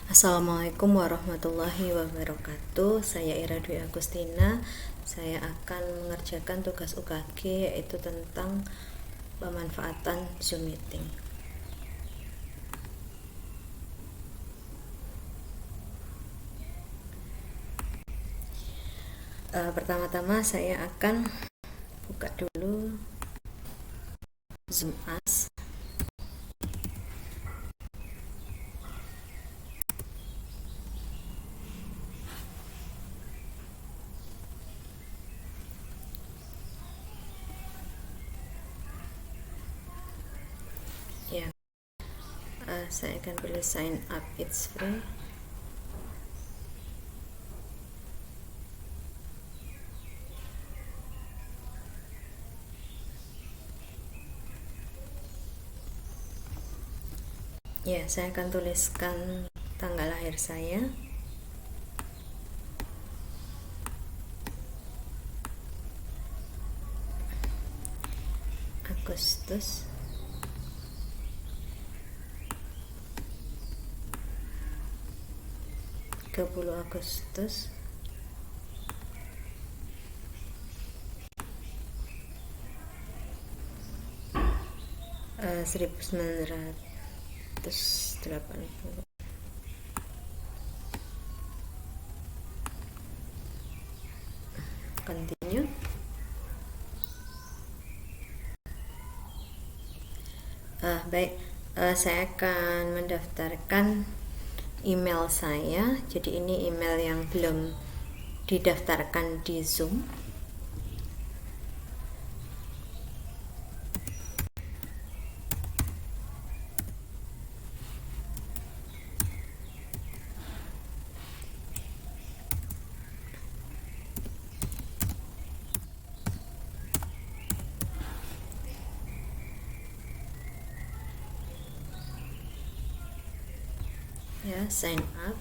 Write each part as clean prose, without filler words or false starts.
Assalamualaikum warahmatullahi wabarakatuh. Saya Ira Dwi Agustina. Saya akan mengerjakan tugas UKG, yaitu tentang pemanfaatan Zoom Meeting. Pertama-tama saya akan buka dulu Zoom As. Ya, saya akan pilih sign up, it's free. Ya, saya akan tuliskan tanggal lahir saya. Agustus 30 Agustus 1980. Continue. Baik, saya akan mendaftarkan email saya. Jadi ini email yang belum didaftarkan di Zoom. Ya, sign up.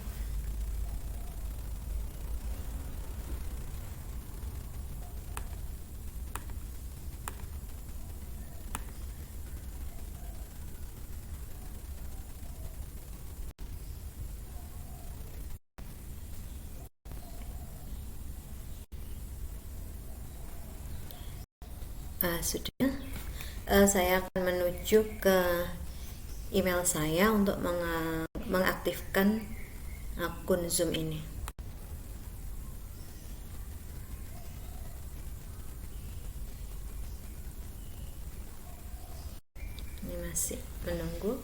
Sudah. Saya akan menuju ke email saya untuk mengaktifkan akun Zoom ini. Ini masih menunggu.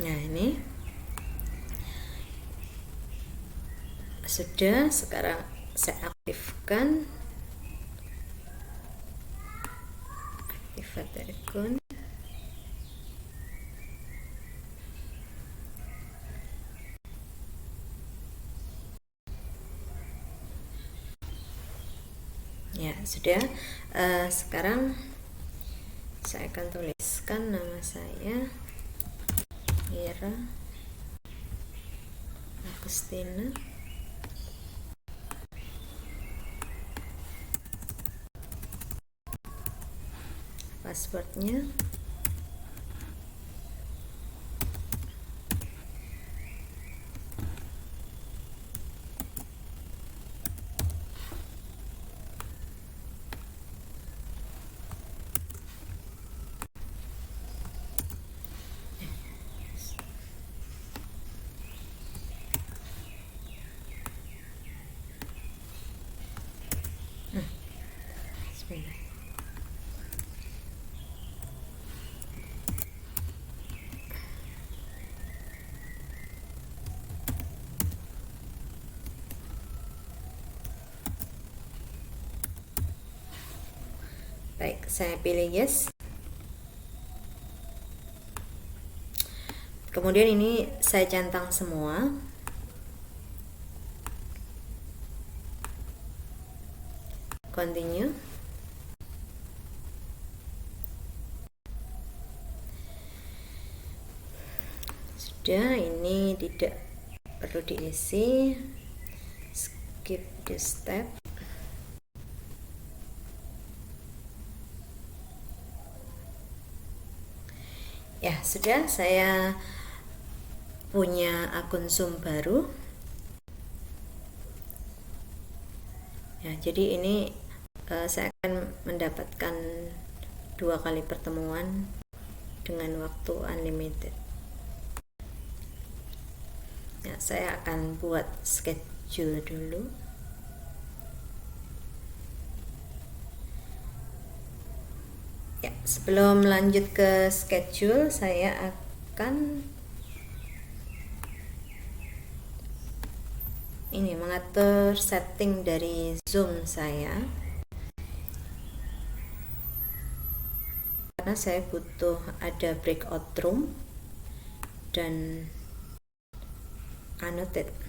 Nah, ini sudah. Sekarang saya aktifkan activate akun. Ya, sudah. Sekarang saya akan tuliskan nama saya, Ira Agustina. Passwordnya Bismillah. Baik, saya pilih yes. Kemudian ini saya centang semua. Continue. Sudah, ini tidak perlu diisi. skip this step. Ya, sudah, saya punya akun Zoom baru. Ya, jadi ini saya akan mendapatkan 2 kali pertemuan dengan waktu unlimited. Ya, saya akan buat schedule dulu. Ya, sebelum lanjut ke schedule, saya akan mengatur setting dari Zoom saya, karena saya butuh ada breakout room dan annotate.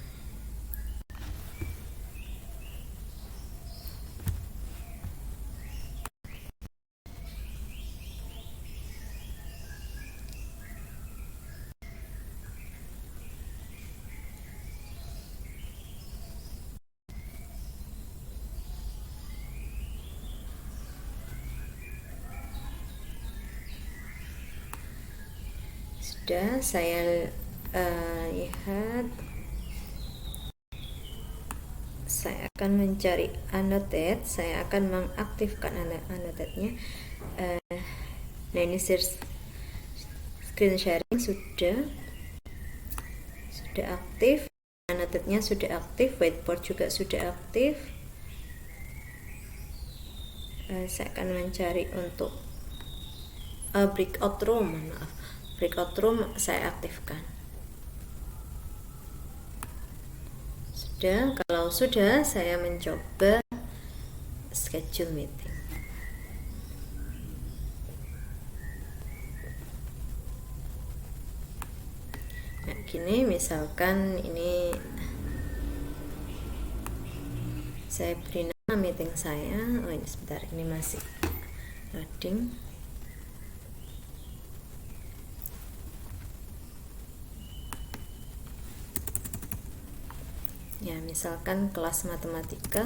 Sudah, saya lihat, saya akan mencari annotate, saya akan mengaktifkan annotate-nya. Nah, ini screen sharing sudah aktif, annotate-nya sudah aktif, whiteboard juga sudah aktif. Saya akan mencari untuk breakout room, saya aktifkan. Sudah, kalau sudah, saya mencoba schedule meeting. Nah, gini, misalkan ini saya beri nama meeting saya. Oh, ini sebentar, ini masih loading. Ya, misalkan kelas matematika.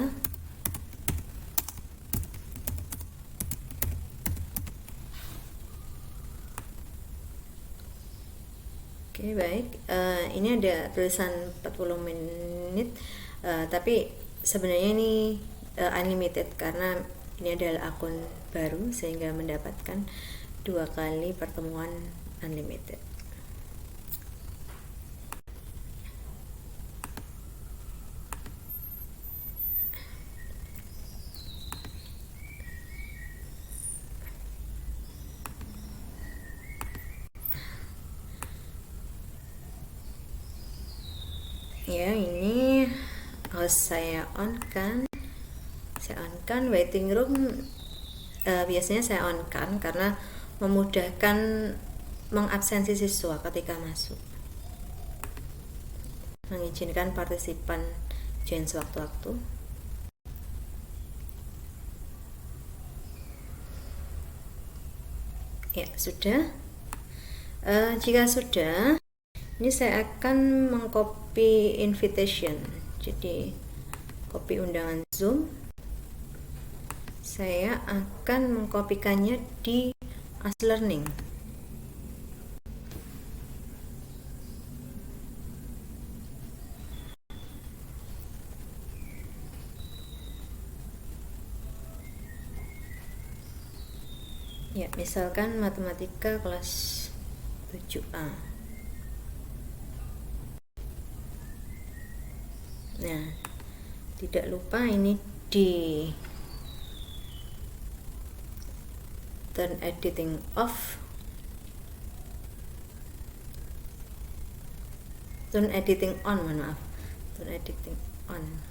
Oke, baik. Ini ada tulisan 40 menit, tapi sebenarnya ini unlimited karena ini adalah akun baru, sehingga mendapatkan 2 kali pertemuan unlimited. Ya, ini harus saya on kan. Waiting room, biasanya saya on kan karena memudahkan mengabsensi siswa ketika masuk, mengizinkan partisipan join sewaktu-waktu. Ya, sudah. Jika sudah, ini saya akan mengcopy invitation, jadi copy undangan Zoom. Saya akan mengkopikannya di AskLearning. Ya, misalkan matematika kelas 7A. Nah, tidak lupa ini di turn editing off, turn editing on, turn editing on.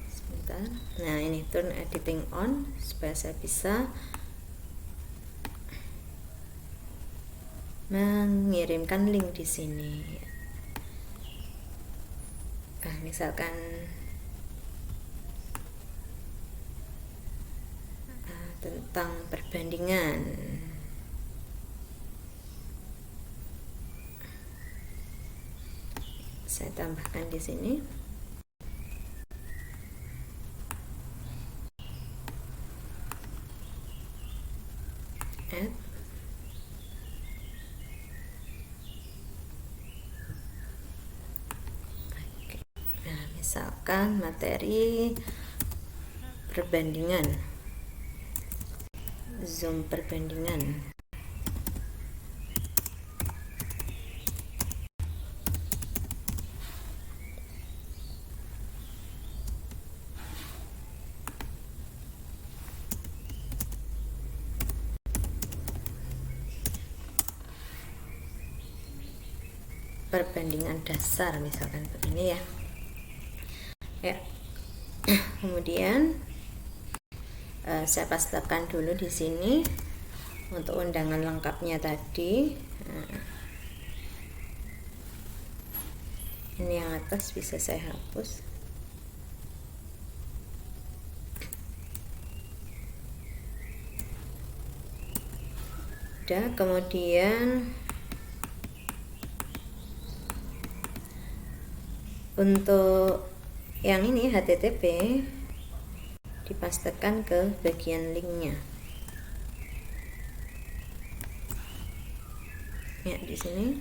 Sebentar. Nah, ini turn editing on supaya saya bisa mengirimkan link di sini. Nah, misalkan tentang perbandingan. Saya tambahkan di sini. add. Oke. Nah, misalkan materi perbandingan, zoom perbandingan. Perbandingan dasar misalkan begini ya. Ya. Kemudian saya pastekan dulu di sini untuk undangan lengkapnya tadi. Ini yang atas bisa saya hapus. Udah, kemudian untuk yang ini HTTP dipastekan ke bagian linknya. Ya, di sini.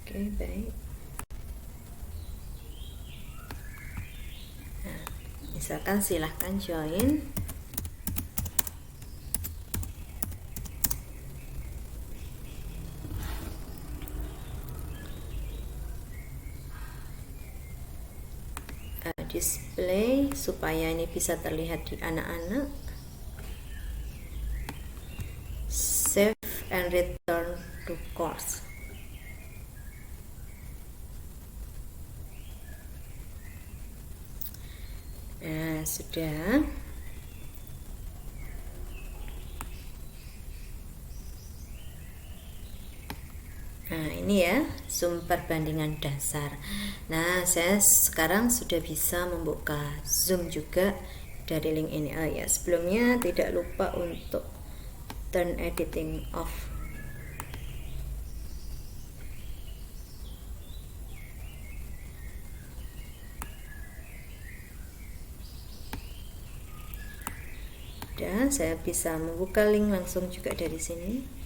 Oke, baik. Nah, misalkan silahkan join. Display supaya ini bisa terlihat di anak-anak. Save and return to course. Nah, sudah. Nah, ini ya zoom perbandingan dasar. Nah, saya sekarang sudah bisa membuka zoom juga dari link ini. Oh ya, sebelumnya tidak lupa untuk turn editing off. Dan saya bisa membuka link langsung juga dari sini.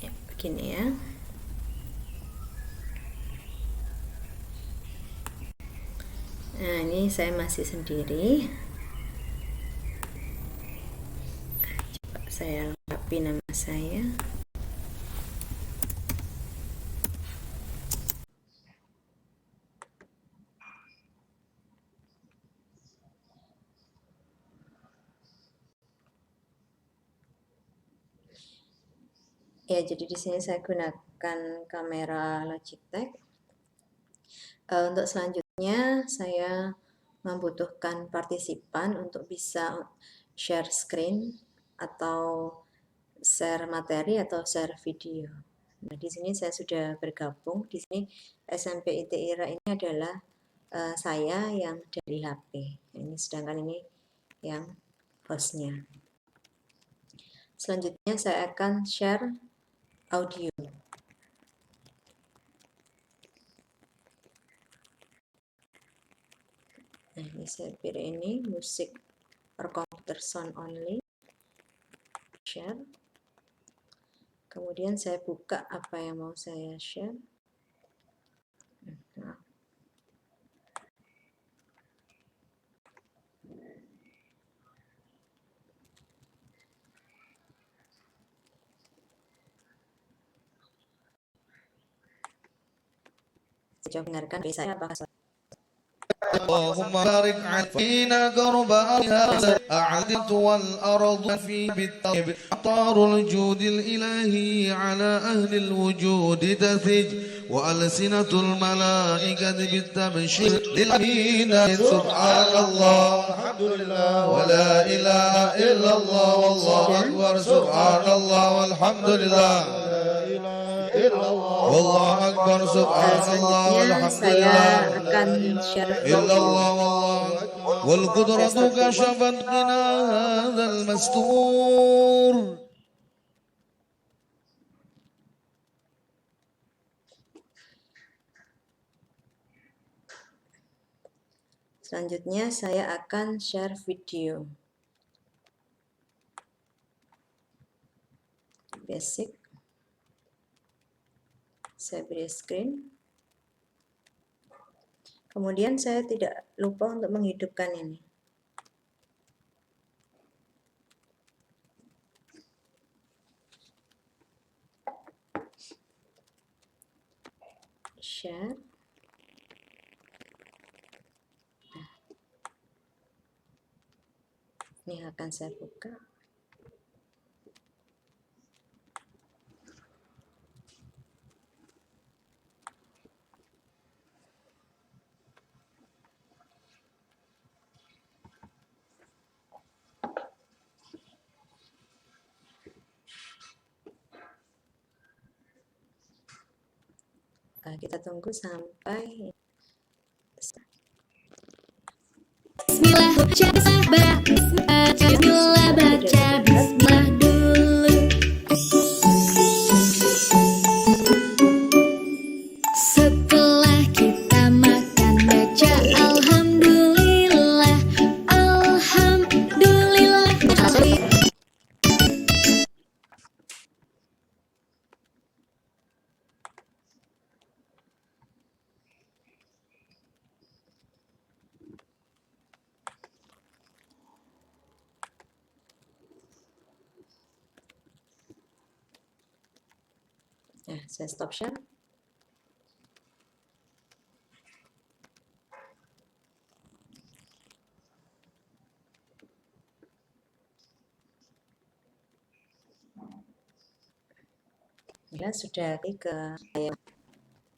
Ya, begini ya. Nah, ini saya masih sendiri. Coba saya lengkapi nama saya. Ya, jadi di sini saya gunakan kamera Logitech. Untuk selanjutnya saya membutuhkan partisipan untuk bisa share screen atau share materi atau share video. Nah, di sini saya sudah bergabung. Di sini SMP IT IRA ini adalah saya yang dari HP. Ini sedangkan ini yang hostnya. Selanjutnya saya akan share audio. Nah, ini saya pilih ini musik per computer sound only. Share. Kemudian saya buka apa yang mau saya share. Nah. Saya coba dengarkan dari saya apakah اللهم بارك فينا قرب هذا أعدت والأرض في بالطيب أطار الجود الإلهي على أهل الوجود تثج وألسنة الملائكة بالتبشير للأمين سبحان الله الحمد لله ولا إله إلا الله والله أكبر سبحان الله والحمد لله والله أكبر سبحان الله والحمد لله إلا الله والله والقدرة كشفت غنى هذا المستور. Selanjutnya saya akan share video basic. Saya beri screen. Kemudian saya tidak lupa untuk menghidupkan ini. Share. Ini akan saya buka. Kita tunggu sampai Bismillah baca bismillah dulu. Setelah kita makan baca alhamdulillah, alhamdulillah. Nah, saya stop share. Ya, sudah ke saya.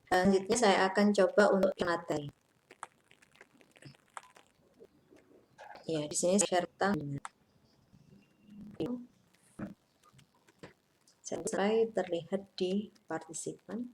Selanjutnya saya akan coba untuk materi. Ya, di sini share tentang sampai terlihat di partisipan.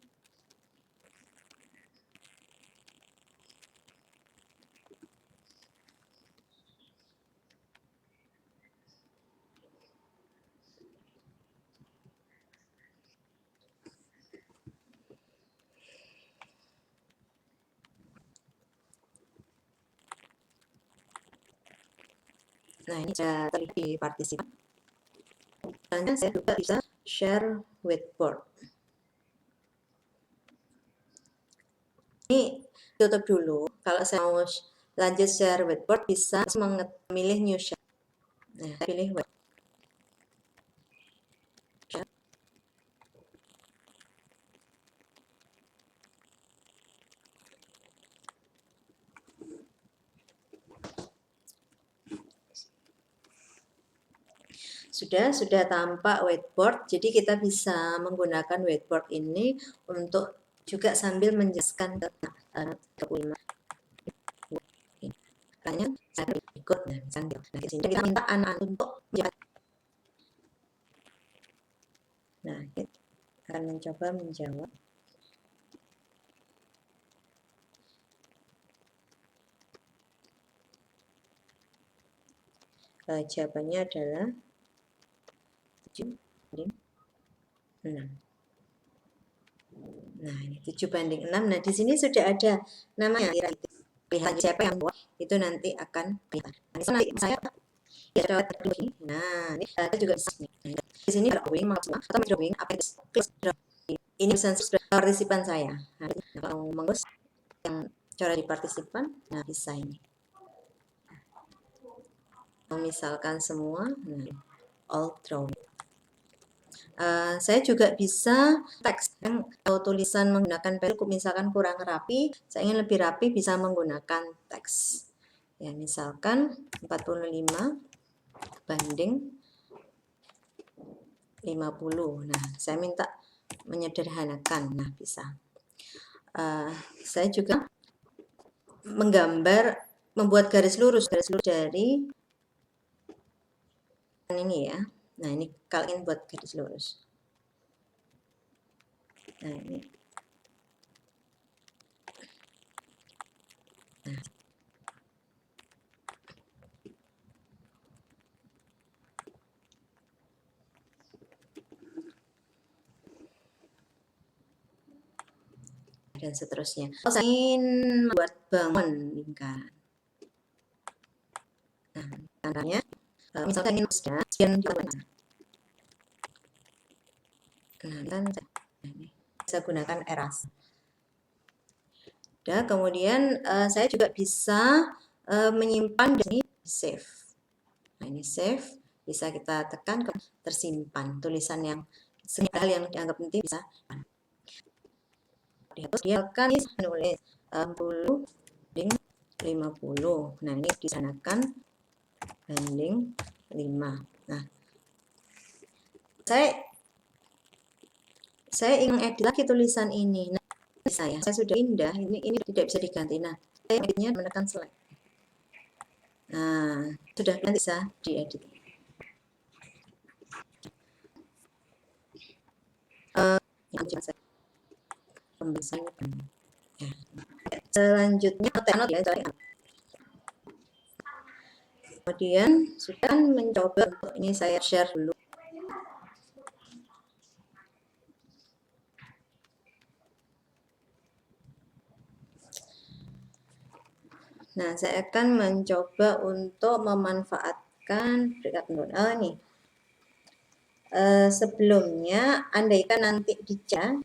Nah, ini sudah terlihat di partisipan. Selanjutnya saya juga bisa share whiteboard. Ini tutup dulu. Kalau saya mau lanjut share whiteboard, bisa memilih new share. Nah, saya pilih whiteboard. Sudah tampak whiteboard, jadi kita bisa menggunakan whiteboard ini untuk juga sambil menjelaskan ke 35. Makanya saya ikut, nah misalnya di sini kita minta anak-anak untuk menjawab. Nah, kita akan mencoba menjawab. Jawabannya adalah 7:6. Nah, ini 7:6. Nah, di sini sudah ada namanya. Lihat siapa yang buat, itu nanti akan kita. Nanti saya ya dulu ini. Nah, ini kita juga bisa. Di sini drawing maksudnya atau drawing apa itu? Ini partisipan saya. Nah, kalau mengurus yang cara di partisipan, nah bisa ini. Misalkan semua, nah, all drawing. Saya juga bisa teks, kalau tulisan menggunakan pensil misalkan kurang rapi, saya ingin lebih rapi bisa menggunakan teks. Ya, misalkan 45 banding 50. Nah, saya minta menyederhanakan. Nah, bisa. Saya juga membuat garis lurus dari ini ya. Nah, ini kalau ingin buat garis lurus. Nah, ini. Nah. Dan seterusnya. Saya ingin membuat bangun lingkaran. Nah, tandanya misalkan ingin sekian nah, ini bisa gunakan eras. Dan kemudian saya juga bisa menyimpan di save. Nah, ini save, bisa kita tekan ke tersimpan. Tulisan yang hal yang dianggap penting bisa dia akan menulis 60 banding 50. Nah, ini disanakan banding 5. Nah, saya ingin edit lagi tulisan ini. Nah, saya sudah pindah, ini tidak bisa diganti. Nah, saya editnya menekan select. Nah, sudah bisa diedit. Selanjutnya kemudian sudah mencoba, ini saya share dulu. Nah, saya akan mencoba untuk memanfaatkan nih. Sebelumnya, andaikan nanti di chat,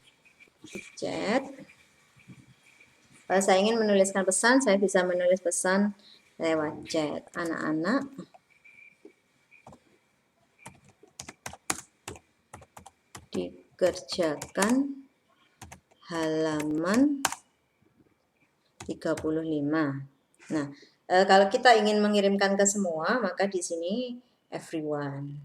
kalau saya ingin menuliskan pesan, saya bisa menulis pesan lewat chat. Anak-anak, dikerjakan halaman 35. Nah, kalau kita ingin mengirimkan ke semua, maka di sini everyone.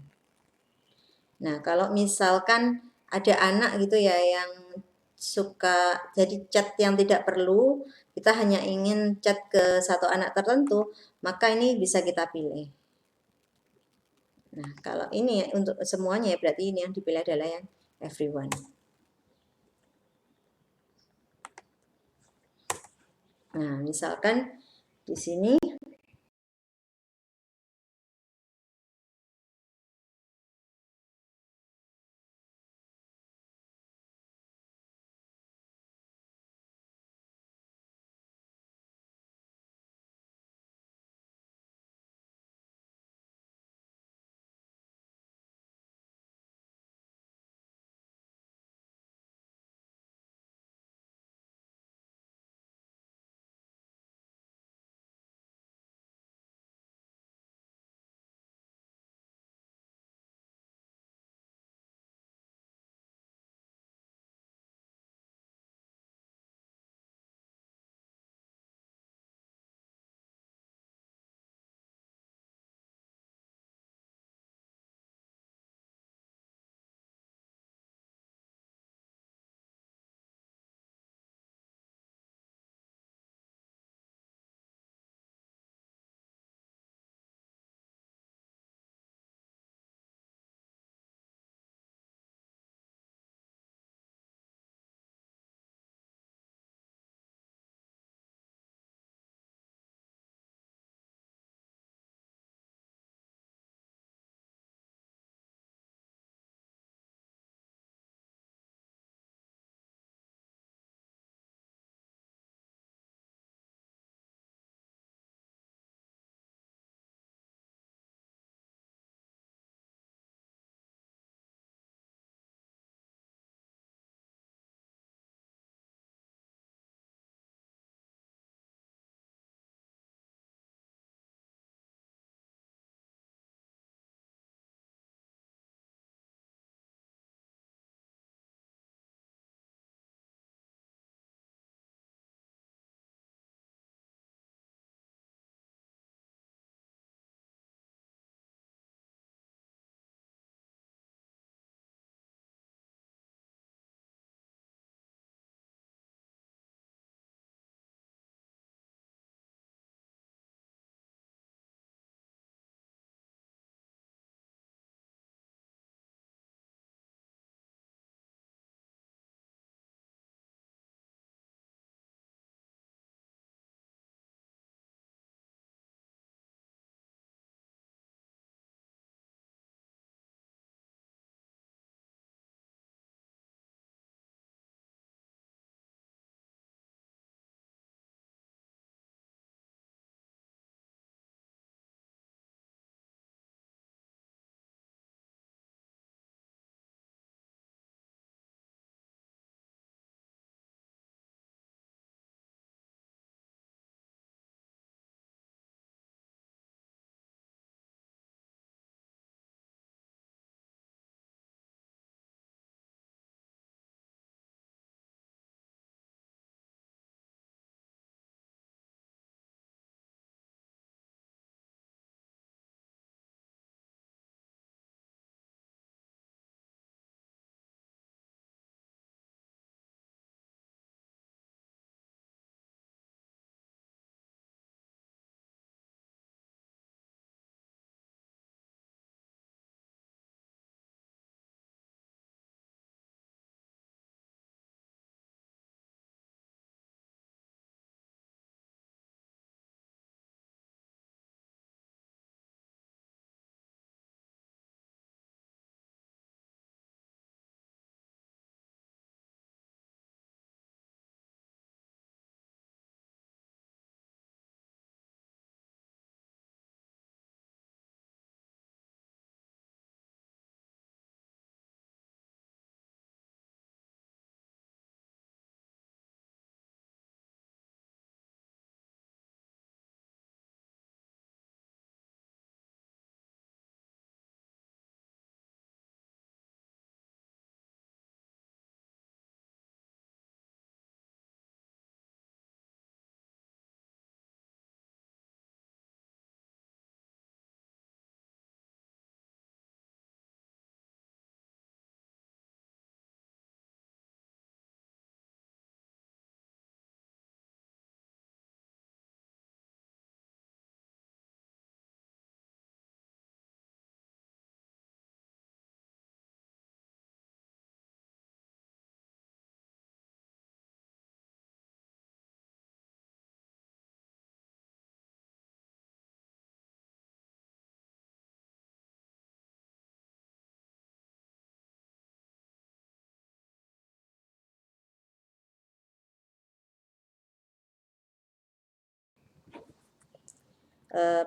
Nah, kalau misalkan ada anak gitu ya yang suka jadi chat yang tidak perlu, kita hanya ingin chat ke satu anak tertentu, maka ini bisa kita pilih. Nah, kalau ini untuk semuanya berarti ini yang dipilih adalah yang everyone. Nah, misalkan di sini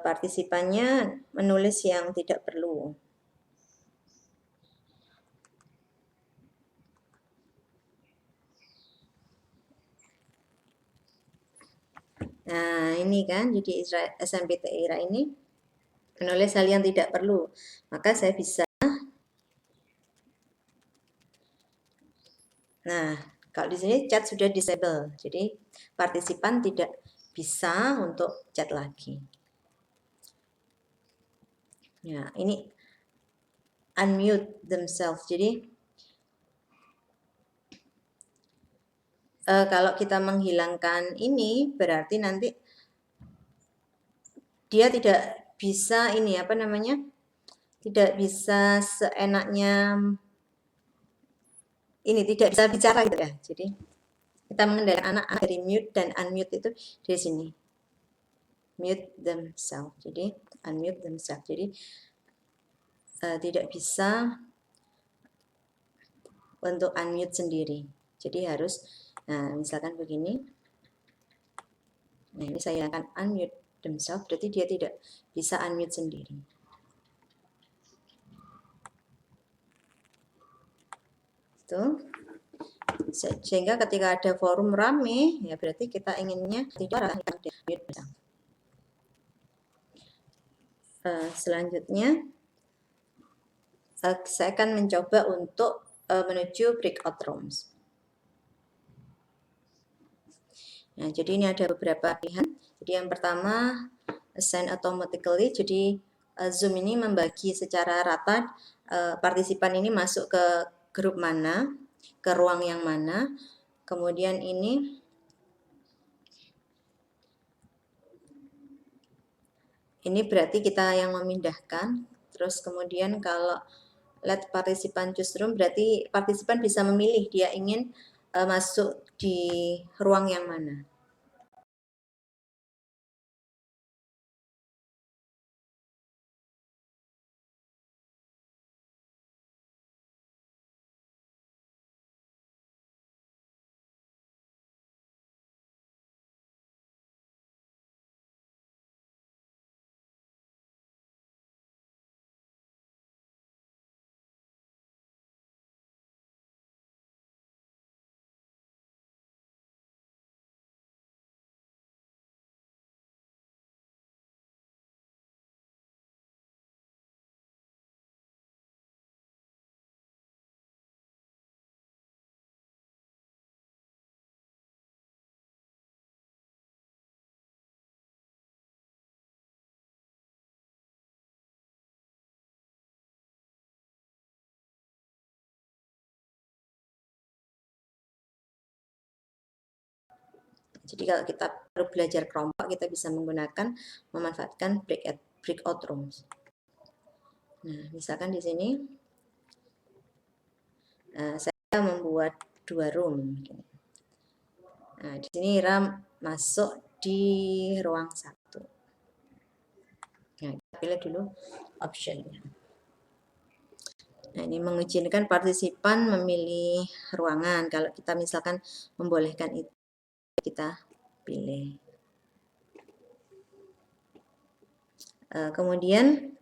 partisipannya menulis yang tidak perlu. Nah, ini kan, jadi SMPTERA ini menulis hal yang tidak perlu. Maka saya bisa, nah, kalau di sini chat sudah disable, jadi partisipan tidak bisa untuk chat lagi. Ya, ini unmute themselves. Jadi kalau kita menghilangkan ini berarti nanti dia tidak bisa ini apa namanya? Tidak bisa seenaknya ini, tidak bisa bicara gitu ya. Jadi kita mengendalikan anak dari mute dan unmute itu di sini. Mute themselves. Jadi unmute themselves. Jadi tidak bisa untuk unmute sendiri. Jadi harus, nah misalkan begini. Nah ini saya akan unmute themselves, berarti dia tidak bisa unmute sendiri. Tuh. Sehingga ketika ada forum rame, ya berarti kita inginnya tidak mute. Selanjutnya saya akan mencoba untuk menuju breakout rooms. Nah, jadi ini ada beberapa pilihan. Jadi yang pertama assign automatically. Jadi Zoom ini membagi secara rata partisipan ini masuk ke grup mana, ke ruang yang mana. Kemudian ini berarti kita yang memindahkan. Terus kemudian kalau let partisipan choose room, berarti partisipan bisa memilih dia ingin masuk di ruang yang mana. Jadi kalau kita baru belajar kelompok, kita bisa menggunakan, memanfaatkan breakout rooms. Nah, misalkan di sini saya membuat 2 room. Nah, di sini Ira masuk di ruang 1. Nah, kita pilih dulu optionnya. Nah, ini mengizinkan partisipan memilih ruangan. Kalau kita misalkan membolehkan itu, kita pilih. Kemudian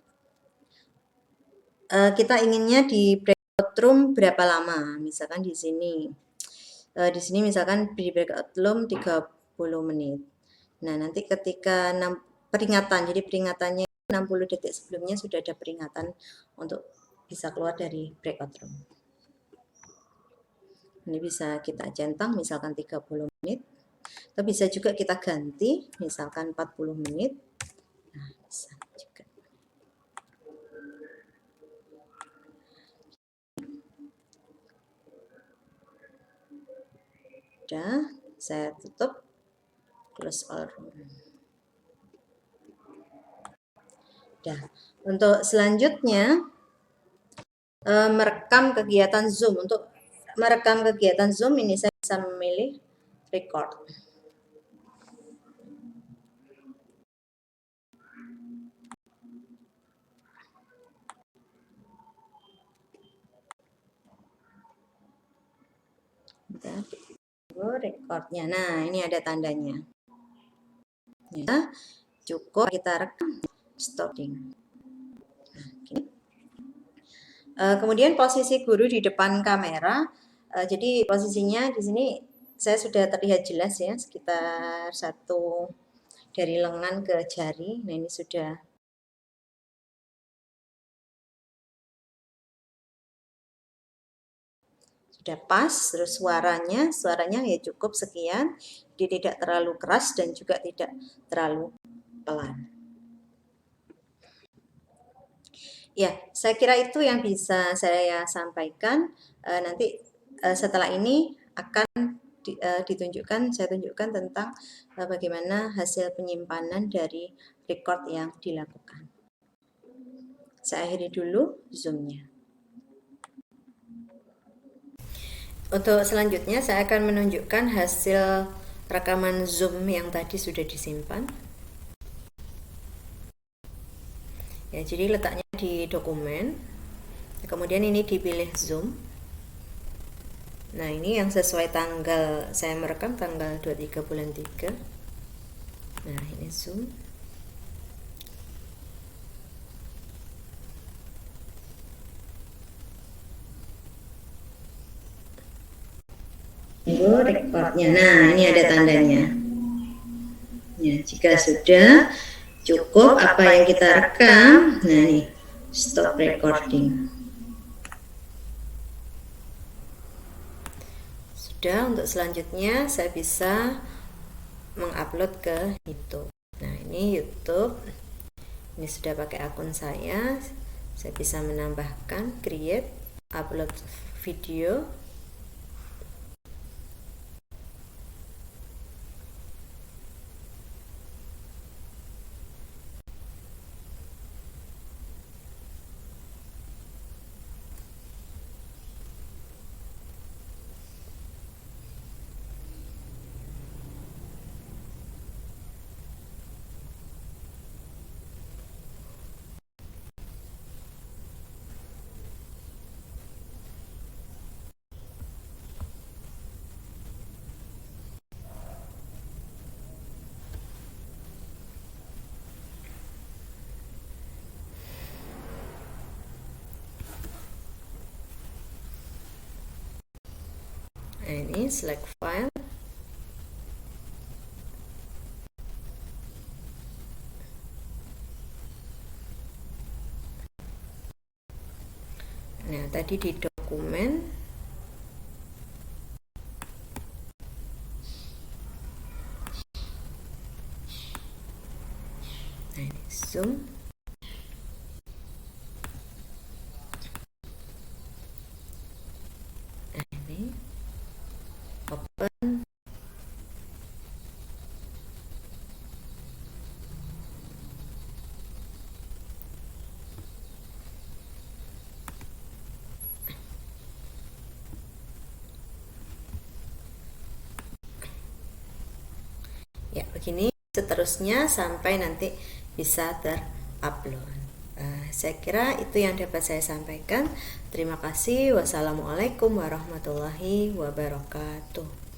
kita inginnya di breakout room berapa lama? Misalkan di sini. Di sini misalkan di breakout room 30 menit. Nah, nanti ketika peringatan, jadi peringatannya 60 detik sebelumnya sudah ada peringatan untuk bisa keluar dari breakout room. Ini bisa kita centang misalkan 30 menit. Atau bisa juga kita ganti misalkan 40 menit. Nah, bisa juga. Udah, saya tutup, close all room. Udah. Untuk selanjutnya merekam kegiatan Zoom. Untuk merekam kegiatan Zoom ini saya bisa memilih record. Recordnya. Nah, ini ada tandanya. Ya. cukup kita rekam, stopping. Kemudian posisi guru di depan kamera, jadi posisinya di sini saya sudah terlihat jelas ya, sekitar 1 dari lengan ke jari. Nah, ini sudah pas. Terus suaranya ya cukup sekian, dia tidak terlalu keras dan juga tidak terlalu pelan. Ya, saya kira itu yang bisa saya sampaikan. Nanti setelah ini akan saya tunjukkan tentang bagaimana hasil penyimpanan dari record yang dilakukan. Saya akhiri dulu Zoom-nya. Untuk selanjutnya saya akan menunjukkan hasil rekaman Zoom yang tadi sudah disimpan. Ya, jadi letaknya di dokumen. Kemudian ini dipilih Zoom. Nah, ini yang sesuai tanggal saya merekam tanggal 23 bulan 3. Nah, ini Zoom. Rekornya. Nah, ini ada tandanya. Ya, jika sudah cukup apa yang kita rekam, nah ini stop recording. Sudah, untuk selanjutnya saya bisa mengupload ke YouTube. Nah, ini YouTube. Ini sudah pakai akun saya. Saya bisa menambahkan create, upload video. Nah, ini select file. Nah, tadi di dokumen. Nah, ini zoom. Nah, ini open. Ya, begini seterusnya sampai nanti bisa terupload. Saya kira itu yang dapat saya sampaikan. Terima kasih. Wassalamualaikum warahmatullahi wabarakatuh.